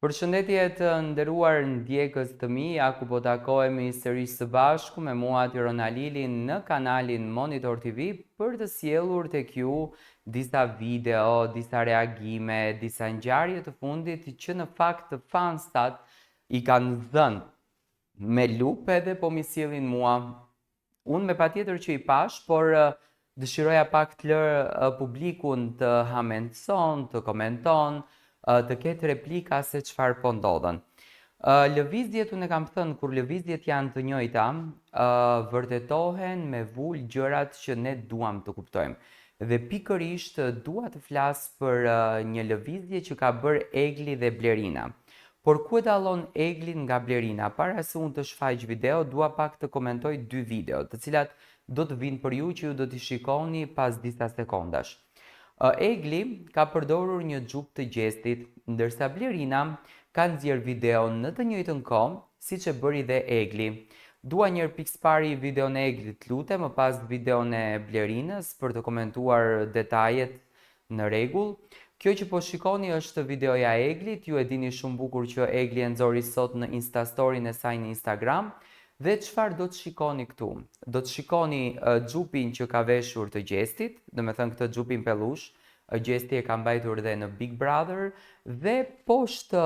Përshëndetje të nderuar ndjekës të mi, aku po takohemi sërish së bashku me mua Tyron Alilin në kanalin Monitor TV për të sjellur tek ju disa video, disa reagime, disa ngjarje të fundit që në fakt të fansat i kanë dhënë me lup edhe po mi sjellin mua. Unë me patjetër që i pash, por dëshiroja pak të lërë publikun të hamenton, të komenton, të ketë replika se çfarë po ndodhen. Lëvizjet, unë e kam thënë, kur lëvizjet janë të njëjta, vërtetohen me vul gjërat që ne duam të kuptojmë. Dhe pikërisht dua të flas për një lëvizje që ka bërë Egli dhe Blerina. Por ku e dallon Eglin nga Blerina? Para se unë të shfaq video, dua pak të komentoj dy video, të cilat do të vinë për ju që ju do t'i shikoni pas disa sekondash. Egli ka përdorur një xhup të gjestit, ndërsa Blerina ka nxjerr video në të njëjtën kohë, siç e bëri dhe Egli. Dua njërë pikëspari videon e Eglit, lutem, më pas videon e Blerinës për të komentuar detajet në rregull. Kjo që po shikoni është videoja e Eglit, ju e dini shumë bukur që Egli e nxori sot në Instastorin e saj në Instagram. Dhe çfarë do të shikoni këtu? Do të shikoni xhupin që ka veshur të gjestit, do me thënë këtë xhupin pellush, gjesti e ka mbajtur dhe në Big Brother, dhe poshtë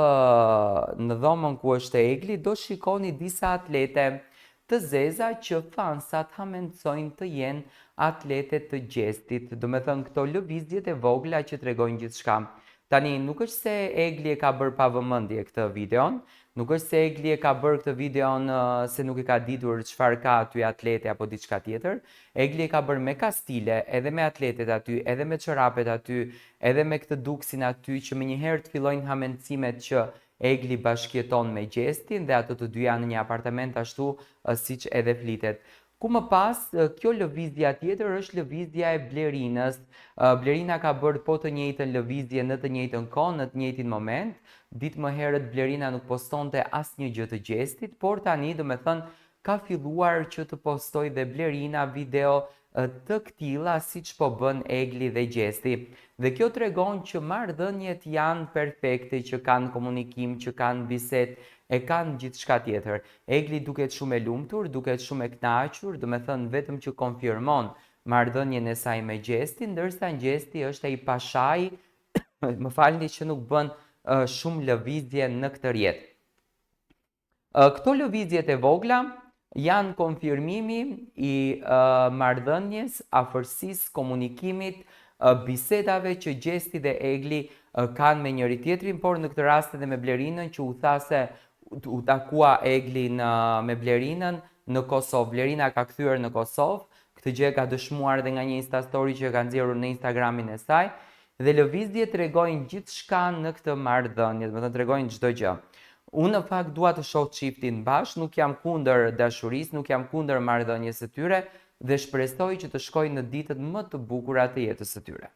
në dhomën ku është Egli, do shikoni disa atlete të zeza që fansat hamencojnë të jenë atlete të gjestit, do me thënë këto lëvizjet e vogla që tregojnë gjithçka. Tani, nuk është se Egli e ka bërë pa vëmendje këtë videon, nuk është se Egli e ka bërë këtë videon se nuk e ka ditur çfarë ka aty atlete apo diçka tjetër. Egli e ka bërë me kastile, edhe me atletet aty, edhe me çorapet aty, edhe me këtë duksin aty që me njëherë të fillojnë hamencimet që Egli bashkjeton me gjestin dhe ato të dy janë në një apartament ashtu siç edhe flitet. Ku më pas, kjo lëvizja tjetër është lëvizja e Blerinës. Blerina ka bërë po të njëjtën lëvizje në të njëjtën kohë, në të njëjtin moment. Ditë më herët Blerina nuk postonte asnjë gjë të gjestit, por tani, do me thënë, ka filluar që të postoj dhe Blerina video të këtilla siç po bën Egli dhe gjesti. Dhe kjo tregon që marrëdhëniet janë perfekte, që kanë komunikim, që kanë bisedë, e kanë gjithçka tjetër. Egli duket shumë e lumtur, duket shumë e kënaqur, do me thënë vetëm që konfirmon marrëdhënien e saj me gjestin, ndërsa gjesti është ai pashaj, më falni që nuk bën shumë lëvizje në këtë rjet. Këto lëvizjet e vogla janë konfirmimi i marrëdhënies, afërsisë, komunikimit, bisedave që gjesti dhe Egli kanë me njëri tjetrin, por në këtë rast edhe me Blerinën, që u tha se u takua Egli me Blerinën në Kosovë. Blerina ka kthyer në Kosovë, këtë gjë ka dëshmuar dhe nga një Instastory që ka nxjerrur në Instagramin e saj, dhe lëvizjet tregojnë gjithçka në këtë marrëdhënie, do të thënë tregojnë çdo gjë. Unë në fakt dua të shoh çiftin bashkë, nuk jam kundër dashurisë, nuk jam kundër marrëdhënies së tyre dhe shpresoj që të shkojnë në ditët më të bukura të jetës së tyre.